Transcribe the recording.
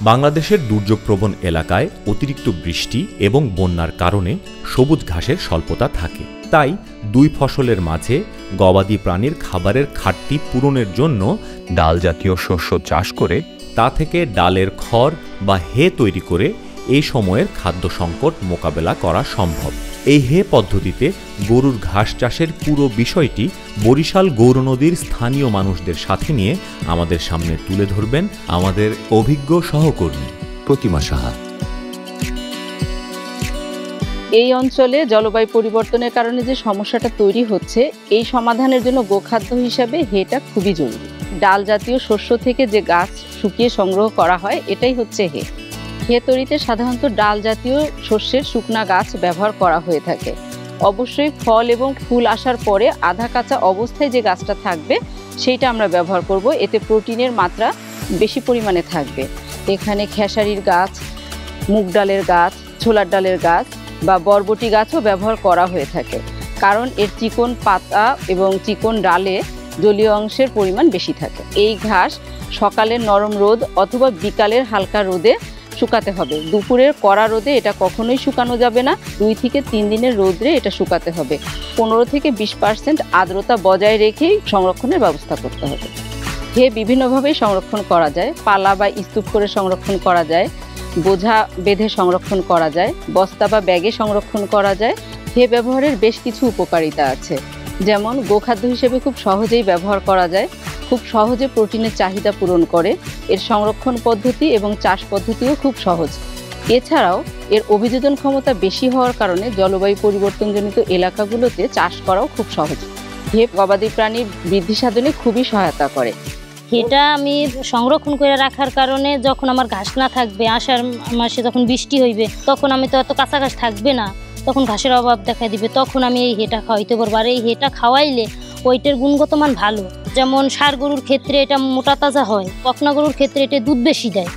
বাংলাদেশের দুর্যোগপ্রবণ এলাকায় অতিরিক্ত বৃষ্টি এবং বন্যার কারণে সবুজ ঘাসের স্বল্পতা থাকে। তাই দুই ফসলের মাঝে গবাদি প্রাণীর খাবারের ঘাটতি পূরণের জন্য ডাল জাতীয় শস্য চাষ করে তা থেকে ডালের খড় বা হে তৈরি করে এই সময়ের খাদ্য সংকট মোকাবেলা করা সম্ভব। এই হে পদ্ধতিতে গরুর ঘাস চাষের পুরো বিষয়টি বরিশাল গৌরনদীর স্থানীয় মানুষদের সাথে নিয়ে আমাদের সামনে তুলে ধরবেন আমাদের অভিজ্ঞ সহকর্মী প্রতিমা সাহা। এই অঞ্চলে জলবায়ু পরিবর্তনের কারণে যে সমস্যাটা তৈরি হচ্ছে, এই সমাধানের জন্য গোখাদ্য হিসাবে হেটা খুবই জরুরি। ডাল জাতীয় শস্য থেকে যে গাছ শুকিয়ে সংগ্রহ করা হয়, এটাই হচ্ছে হে। হে তৈরিতে সাধারণত ডাল জাতীয় শস্যের শুকনা গাছ ব্যবহার করা হয়ে থাকে। অবশ্যই ফল এবং ফুল আসার পরে আধা কাঁচা অবস্থায় যে গাছটা থাকবে সেইটা আমরা ব্যবহার করব। এতে প্রোটিনের মাত্রা বেশি পরিমাণে থাকবে। এখানে খেসারির গাছ, মুগ ডালের গাছ, ছোলার ডালের গাছ বা বরবটি গাছও ব্যবহার করা হয়ে থাকে, কারণ এর চিকন পাতা এবং চিকন ডালে জলীয় অংশের পরিমাণ বেশি থাকে। এই ঘাস সকালের নরম রোদ অথবা বিকালের হালকা রোদে শুকাতে হবে। দুপুরের কড়া রোদে এটা কখনোই শুকানো যাবে না। 2 থেকে 3 দিনের রোদে এটা শুকাতে হবে। 15 থেকে 20% আর্দ্রতা বজায় রেখেই সংরক্ষণের ব্যবস্থা করতে হবে। হে বিভিন্নভাবেই সংরক্ষণ করা যায়। পালা বা স্তূপ করে সংরক্ষণ করা যায়, বোঝা বেঁধে সংরক্ষণ করা যায়, বস্তা বা ব্যাগে সংরক্ষণ করা যায়। হে ব্যবহারের বেশ কিছু উপকারিতা আছে, যেমন গোখাদ্য হিসেবে খুব সহজেই ব্যবহার করা যায়, খুব সহজে প্রোটিনের চাহিদা পূরণ করে। এর সংরক্ষণ পদ্ধতি এবং চাষ পদ্ধতিও খুব সহজ। এছাড়াও এর অভিযোজন ক্ষমতা বেশি হওয়ার কারণে জলবায়ু পরিবর্তনজনিত এলাকাগুলোতে চাষ করাও খুব সহজ। হে গবাদি প্রাণীর বৃদ্ধি সাধনে খুবই সহায়তা করে। এটা আমি সংরক্ষণ করে রাখার কারণে যখন আমার ঘাস না থাকবে, আষাঢ় মাসে যখন বৃষ্টি হইবে, তখন আমি তো এত কাঁচা ঘাস থাকবে না, তখন ঘাসের অভাব দেখা দিবে, তখন আমি এই হেটা খাওয়াইতে পারবো। আর এই হেটা খাওয়াইলে ওইটার গুণগত মান ভালো। যেমন ষাঁড় গরুর ক্ষেত্রে এটা মোটা তাজা হয়, বকনা গরুর ক্ষেত্রে এটা দুধ বেশি দেয়।